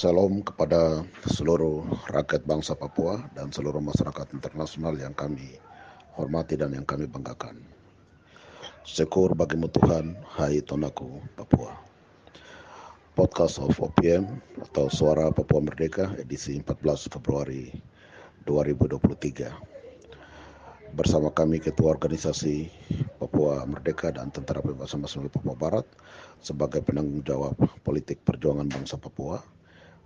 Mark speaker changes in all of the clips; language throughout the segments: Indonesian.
Speaker 1: Salam kepada seluruh rakyat bangsa Papua dan seluruh masyarakat internasional yang kami hormati dan yang kami banggakan. Syukur bagimu Tuhan, hai Tonaku Papua. Podcast of OPM atau Suara Papua Merdeka edisi 14 Februari 2023. Bersama kami Ketua Organisasi Papua Merdeka dan Tentara Pembebasan Nasional Papua Barat sebagai penanggung jawab politik perjuangan bangsa Papua.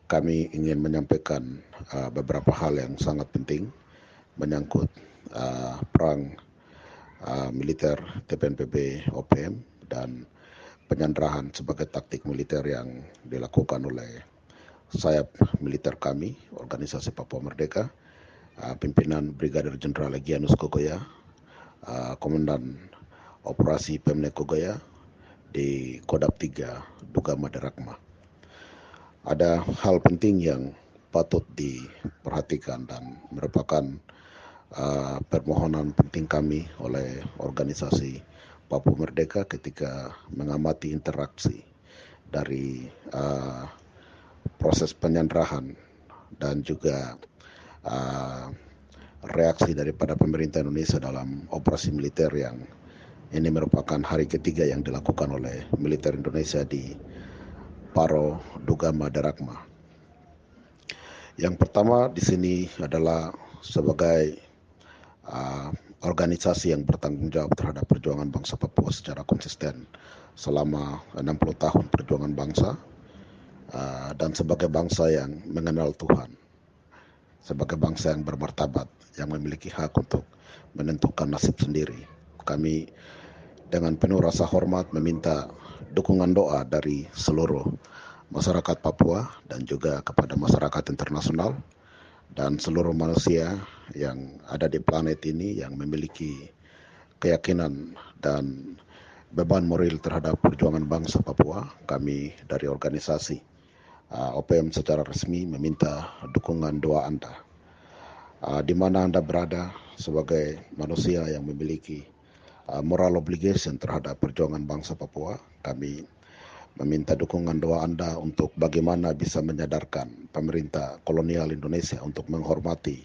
Speaker 1: Kami ingin menyampaikan beberapa hal yang sangat penting menyangkut perang militer TPNPB OPM dan penyanderaan sebagai taktik militer yang dilakukan oleh sayap militer kami, Organisasi Papua Merdeka, pimpinan Brigadir Jenderal Egyanus Kogoya, Komandan Operasi Pemnek Kogoya di Kodam 3 Duga Madarakma. Ada hal penting yang patut diperhatikan dan merupakan permohonan penting kami oleh organisasi Papua Merdeka ketika mengamati interaksi dari proses penyanderaan dan juga reaksi daripada pemerintah Indonesia dalam operasi militer yang ini merupakan hari ketiga yang dilakukan oleh militer Indonesia di Paro Duga Madarakma. Yang pertama di sini adalah sebagai organisasi yang bertanggung jawab terhadap perjuangan bangsa Papua secara konsisten selama 60 tahun perjuangan bangsa dan sebagai bangsa yang mengenal Tuhan, sebagai bangsa yang bermartabat, yang memiliki hak untuk menentukan nasib sendiri. Kami dengan penuh rasa hormat meminta dukungan doa dari seluruh masyarakat Papua dan juga kepada masyarakat internasional dan seluruh manusia yang ada di planet ini yang memiliki keyakinan dan beban moral terhadap perjuangan bangsa Papua. Kami dari organisasi OPM secara resmi meminta dukungan doa Anda. Di mana Anda berada sebagai manusia yang memiliki moral obligation terhadap perjuangan bangsa Papua, kami meminta dukungan doa Anda untuk bagaimana bisa menyadarkan pemerintah kolonial Indonesia untuk menghormati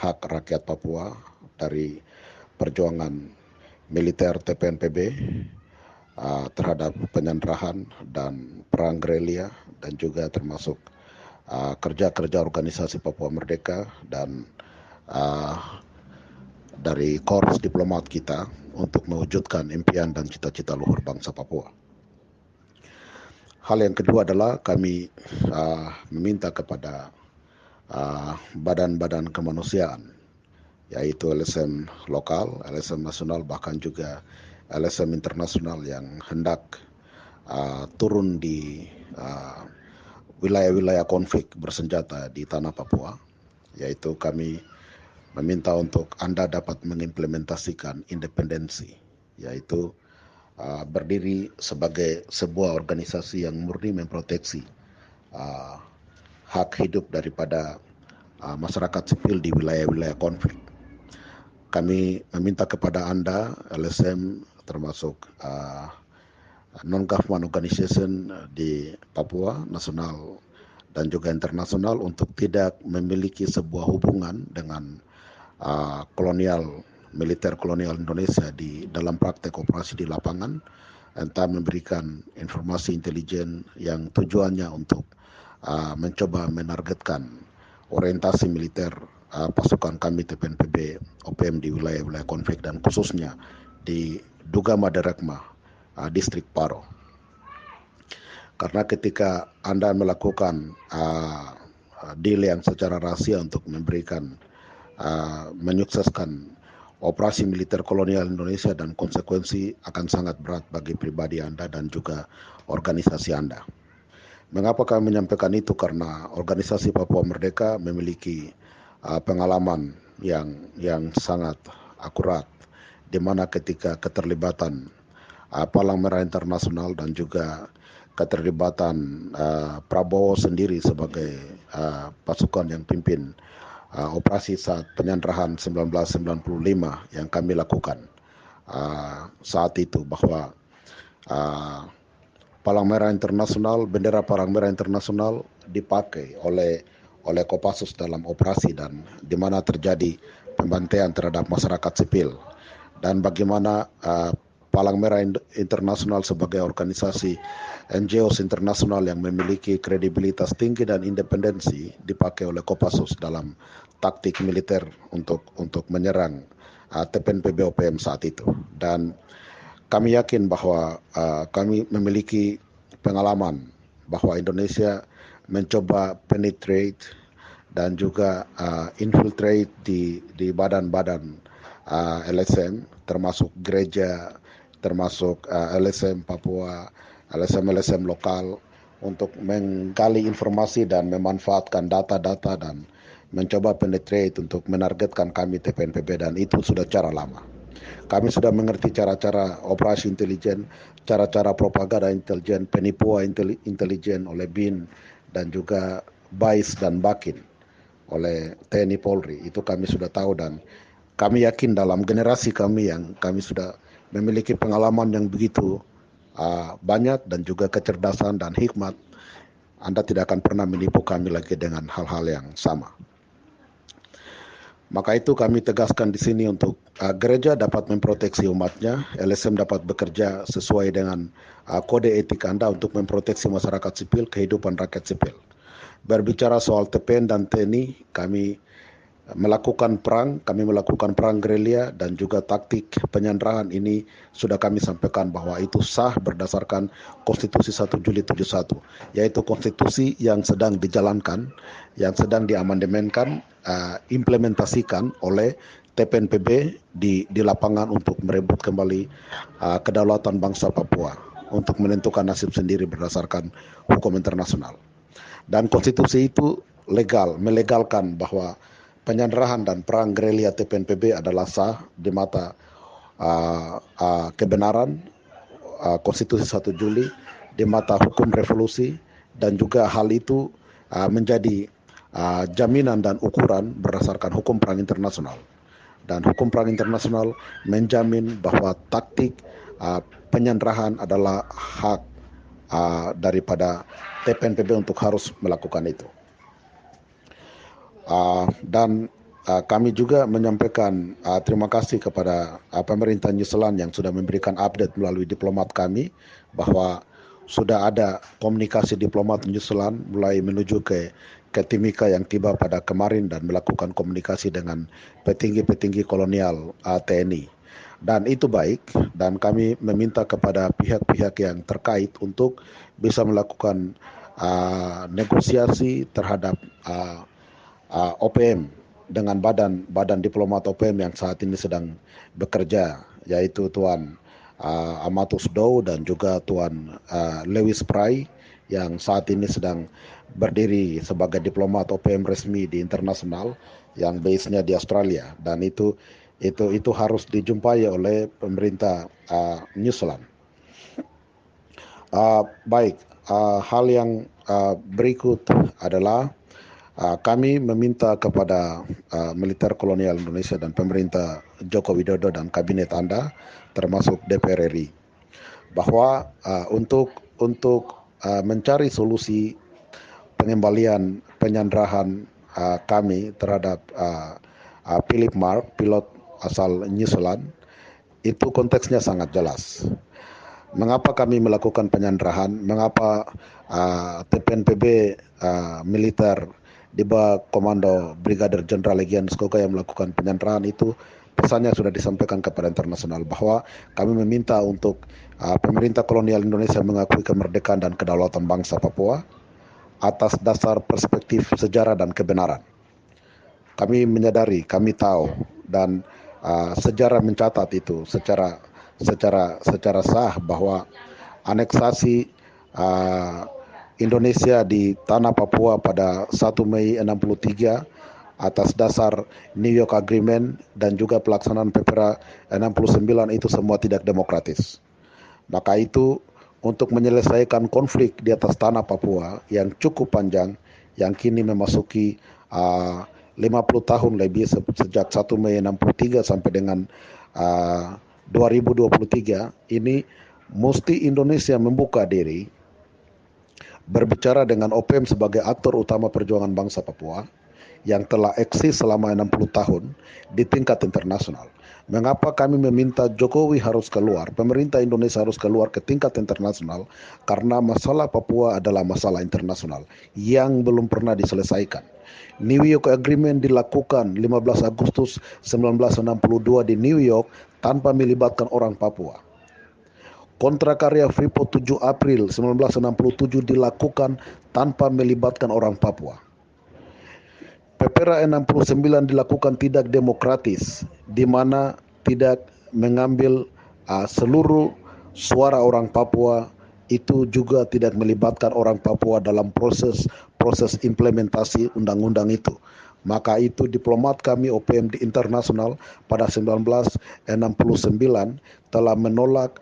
Speaker 1: hak rakyat Papua dari perjuangan militer TPNPB terhadap penyanderaan dan perang gerilya dan juga termasuk kerja-kerja organisasi Papua Merdeka dan dari korps diplomat kita untuk mewujudkan impian dan cita-cita luhur bangsa Papua. Hal yang kedua adalah kami meminta kepada badan-badan kemanusiaan, yaitu LSM lokal, LSM nasional, bahkan juga LSM internasional yang hendak turun di wilayah-wilayah konflik bersenjata di tanah Papua, yaitu kami meminta untuk Anda dapat mengimplementasikan independensi, yaitu berdiri sebagai sebuah organisasi yang murni memproteksi hak hidup daripada masyarakat sipil di wilayah-wilayah konflik. Kami meminta kepada Anda, LSM termasuk non-government organization di Papua, nasional dan juga internasional, untuk tidak memiliki sebuah hubungan dengan militer kolonial Indonesia di dalam praktek operasi di lapangan, entah memberikan informasi intelijen yang tujuannya untuk mencoba menargetkan orientasi militer pasukan kami TPNPB OPM di wilayah-wilayah konflik dan khususnya di Duga Madarakma, distrik Paro. Karena ketika Anda melakukan deal yang secara rahasia untuk memberikan menyukseskan operasi militer kolonial Indonesia, dan konsekuensi akan sangat berat bagi pribadi Anda dan juga organisasi Anda. Mengapa kami menyampaikan itu? Karena organisasi Papua Merdeka memiliki pengalaman yang sangat akurat, di mana ketika keterlibatan Palang Merah Internasional dan juga keterlibatan Prabowo sendiri sebagai pasukan yang pimpin operasi saat penyanderaan 1995 yang kami lakukan saat itu, bahwa Palang Merah Internasional, bendera Palang Merah Internasional dipakai oleh Kopassus dalam operasi dan di mana terjadi pembantaian terhadap masyarakat sipil, dan bagaimana Palang Merah Internasional sebagai organisasi NGOs internasional yang memiliki kredibilitas tinggi dan independensi dipakai oleh Kopassus dalam taktik militer untuk menyerang TPNPB OPM saat itu. Dan kami yakin bahwa kami memiliki pengalaman bahwa Indonesia mencoba penetrate dan juga infiltrate di badan-badan LSM, termasuk gereja, termasuk LSM Papua, LSM lokal, untuk menggali informasi dan memanfaatkan data-data dan mencoba penetrate untuk menargetkan kami TPNPB, dan itu sudah cara lama. Kami sudah mengerti cara-cara operasi intelijen, cara-cara propaganda intelijen, penipuan intelijen oleh BIN, dan juga BAIS dan BAKIN oleh TNI Polri. Itu kami sudah tahu, dan kami yakin dalam generasi kami yang kami sudah memiliki pengalaman yang begitu banyak dan juga kecerdasan dan hikmat, Anda tidak akan pernah menipu kami lagi dengan hal-hal yang sama. Maka itu kami tegaskan di sini untuk gereja dapat memproteksi umatnya, LSM dapat bekerja sesuai dengan kode etik Anda untuk memproteksi masyarakat sipil, kehidupan rakyat sipil. Berbicara soal TPN dan TNI, kami melakukan perang gerilya dan juga taktik penyanderaan ini sudah kami sampaikan bahwa itu sah berdasarkan Konstitusi 1 Juli 71, yaitu konstitusi yang sedang dijalankan, yang sedang diamandemenkan, implementasikan oleh TPNPB di lapangan untuk merebut kembali kedaulatan bangsa Papua untuk menentukan nasib sendiri berdasarkan hukum internasional. Dan konstitusi itu melegalkan bahwa penyanderahan dan perang gerilya TPNPB adalah sah di mata kebenaran Konstitusi 1 Juli, di mata hukum revolusi, dan juga hal itu menjadi jaminan dan ukuran berdasarkan hukum perang internasional. Dan hukum perang internasional menjamin bahwa taktik penyanderahan adalah hak daripada TPNPB untuk harus melakukan itu. Dan kami juga menyampaikan terima kasih kepada pemerintah New Zealand yang sudah memberikan update melalui diplomat kami bahwa sudah ada komunikasi diplomat New Zealand mulai menuju ke Timika yang tiba pada kemarin dan melakukan komunikasi dengan petinggi-petinggi kolonial TNI. Dan itu baik, dan kami meminta kepada pihak-pihak yang terkait untuk bisa melakukan negosiasi terhadap OPM dengan badan diplomat OPM yang saat ini sedang bekerja, yaitu Tuan Amatus Dow dan juga Tuan Lewis Pry yang saat ini sedang berdiri sebagai diplomat OPM resmi di internasional yang base-nya di Australia, dan itu harus dijumpai oleh pemerintah New Zealand. Baik, hal yang berikut adalah kami meminta kepada militer kolonial Indonesia dan pemerintah Joko Widodo dan kabinet Anda, termasuk DPR RI, bahwa untuk mencari solusi pengembalian penyanderahan kami terhadap Philip Mark, pilot asal New Zealand, itu konteksnya sangat jelas. Mengapa kami melakukan penyanderahan? Mengapa TPNPB militer di bawah komando Brigadir Jenderal Legian Skoga yang melakukan penyanderahan itu? Pesannya sudah disampaikan kepada internasional bahwa kami meminta untuk pemerintah kolonial Indonesia mengakui kemerdekaan dan kedaulatan bangsa Papua atas dasar perspektif sejarah dan kebenaran. Kami menyadari, kami tahu, dan sejarah mencatat itu secara sah bahwa aneksasi Indonesia di tanah Papua pada 1 Mei 63 atas dasar New York Agreement dan juga pelaksanaan PPRA 69 itu semua tidak demokratis. Maka itu untuk menyelesaikan konflik di atas tanah Papua yang cukup panjang, yang kini memasuki 50 tahun lebih sejak 1 Mei 63 sampai dengan 2023, ini mesti Indonesia membuka diri berbicara dengan OPM sebagai aktor utama perjuangan bangsa Papua yang telah eksis selama 60 tahun di tingkat internasional. Mengapa kami meminta Jokowi harus keluar, pemerintah Indonesia harus keluar ke tingkat internasional? Karena masalah Papua adalah masalah internasional yang belum pernah diselesaikan. New York Agreement dilakukan 15 Agustus 1962 di New York tanpa melibatkan orang Papua. Kontrak karya Freeport 7 April 1967 dilakukan tanpa melibatkan orang Papua. PPRA 69 dilakukan tidak demokratis, di mana tidak mengambil seluruh suara orang Papua, itu juga tidak melibatkan orang Papua dalam proses implementasi undang-undang itu. Maka itu diplomat kami OPM di internasional pada 1969 telah menolak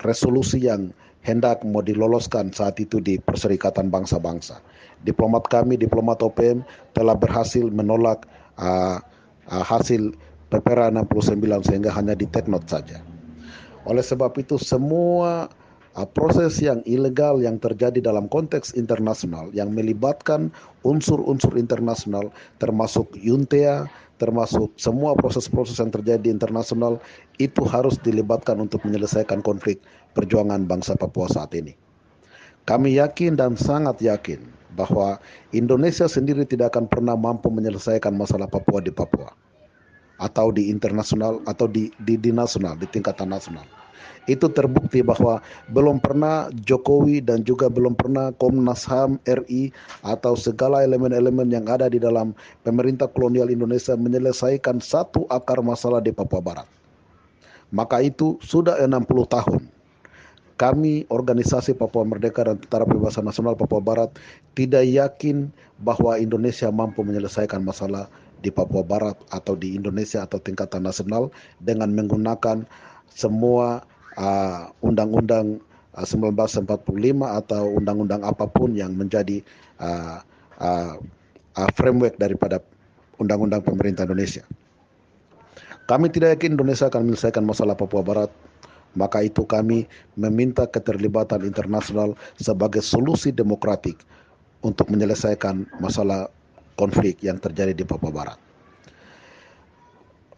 Speaker 1: resolusi yang hendak mau diloloskan saat itu di Perserikatan Bangsa-Bangsa. Diplomat kami, diplomat OPM telah berhasil menolak hasil PPRA 69 sehingga hanya di take note saja. Oleh sebab itu semua proses yang ilegal yang terjadi dalam konteks internasional yang melibatkan unsur-unsur internasional termasuk UNTEA, termasuk semua proses-proses yang terjadi di internasional itu harus dilibatkan untuk menyelesaikan konflik perjuangan bangsa Papua saat ini. Kami yakin dan sangat yakin bahwa Indonesia sendiri tidak akan pernah mampu menyelesaikan masalah Papua di Papua atau di internasional atau di nasional, di tingkatan nasional. Itu terbukti bahwa belum pernah Jokowi dan juga belum pernah Komnas HAM RI atau segala elemen-elemen yang ada di dalam pemerintah kolonial Indonesia menyelesaikan satu akar masalah di Papua Barat. Maka itu sudah 60 tahun kami organisasi Papua Merdeka dan Tentara Pembebasan Nasional Papua Barat tidak yakin bahwa Indonesia mampu menyelesaikan masalah di Papua Barat atau di Indonesia atau tingkatan nasional dengan menggunakan semua undang-undang 1945 atau undang-undang apapun yang menjadi framework daripada undang-undang pemerintah Indonesia. Kami tidak yakin Indonesia akan menyelesaikan masalah Papua Barat. Maka itu kami meminta keterlibatan internasional sebagai solusi demokratik untuk menyelesaikan masalah konflik yang terjadi di Papua Barat.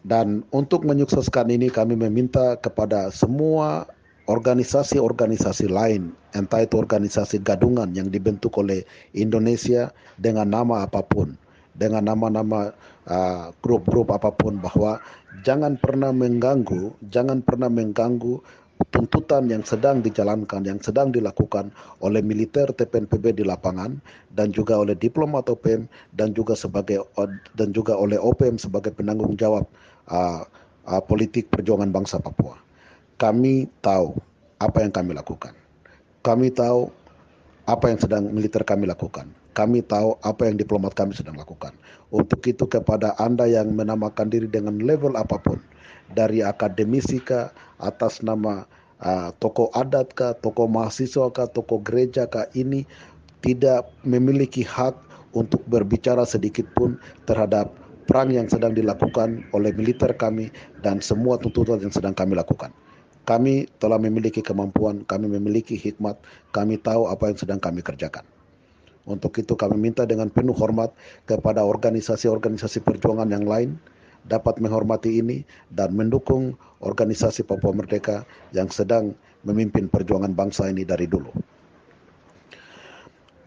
Speaker 1: Dan untuk menyukseskan ini kami meminta kepada semua organisasi-organisasi lain, entah itu organisasi gadungan yang dibentuk oleh Indonesia dengan nama apapun, dengan nama-nama grup-grup apapun, bahwa jangan pernah mengganggu tuntutan yang sedang dijalankan, yang sedang dilakukan oleh militer TPNPB di lapangan dan juga oleh diplomat OPM dan juga oleh OPM sebagai penanggung jawab politik perjuangan bangsa Papua. Kami tahu apa yang kami lakukan. Kami tahu apa yang sedang militer kami lakukan. Kami tahu apa yang diplomat kami sedang lakukan. Untuk itu kepada Anda yang menamakan diri dengan level apapun, dari akademisi kah, atas nama tokoh adat kah, tokoh mahasiswa kah, tokoh gereja kah, ini tidak memiliki hak untuk berbicara sedikit pun terhadap perang yang sedang dilakukan oleh militer kami dan semua tuntutan yang sedang kami lakukan. Kami telah memiliki kemampuan, kami memiliki hikmat, kami tahu apa yang sedang kami kerjakan. Untuk itu kami minta dengan penuh hormat kepada organisasi-organisasi perjuangan yang lain dapat menghormati ini dan mendukung organisasi Papua Merdeka yang sedang memimpin perjuangan bangsa ini dari dulu.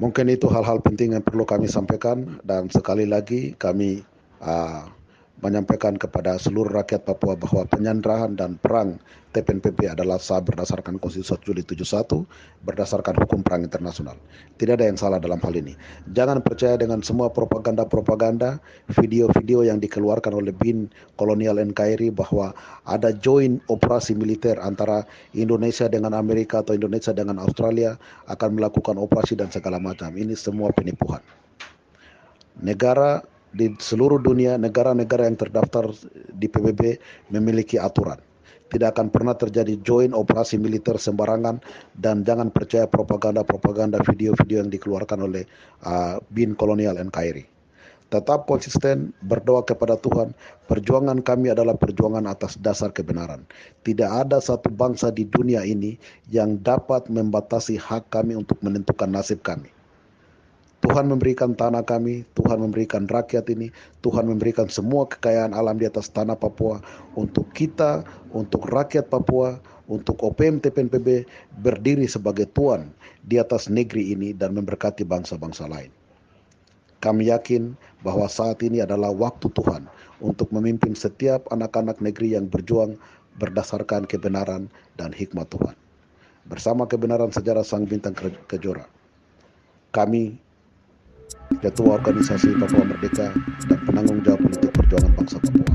Speaker 1: Mungkin itu hal-hal penting yang perlu kami sampaikan, dan sekali lagi kami menyampaikan kepada seluruh rakyat Papua bahwa penyanderaan dan perang TPNPB adalah sah berdasarkan Konstitusi 1 Juli 71 berdasarkan hukum perang internasional. Tidak ada yang salah dalam hal ini. Jangan percaya dengan semua propaganda, video-video yang dikeluarkan oleh BIN kolonial NKRI bahwa ada joint operasi militer antara Indonesia dengan Amerika atau Indonesia dengan Australia akan melakukan operasi dan segala macam. Ini semua penipuan. Negara di seluruh dunia, negara-negara yang terdaftar di PBB memiliki aturan. Tidak akan pernah terjadi joint operasi militer sembarangan, dan jangan percaya propaganda video-video yang dikeluarkan oleh BIN kolonial NKRI. Tetap konsisten berdoa kepada Tuhan. Perjuangan kami adalah perjuangan atas dasar kebenaran. Tidak ada satu bangsa di dunia ini yang dapat membatasi hak kami untuk menentukan nasib kami. Tuhan memberikan tanah kami, Tuhan memberikan rakyat ini, Tuhan memberikan semua kekayaan alam di atas tanah Papua untuk kita, untuk rakyat Papua, untuk OPM TPNPB berdiri sebagai tuan di atas negeri ini dan memberkati bangsa-bangsa lain. Kami yakin bahwa saat ini adalah waktu Tuhan untuk memimpin setiap anak-anak negeri yang berjuang berdasarkan kebenaran dan hikmat Tuhan. Bersama kebenaran sejarah Sang Bintang Kejora, kami, Ketua Organisasi Papua Merdeka dan penanggung jawab politik perjuangan bangsa Papua,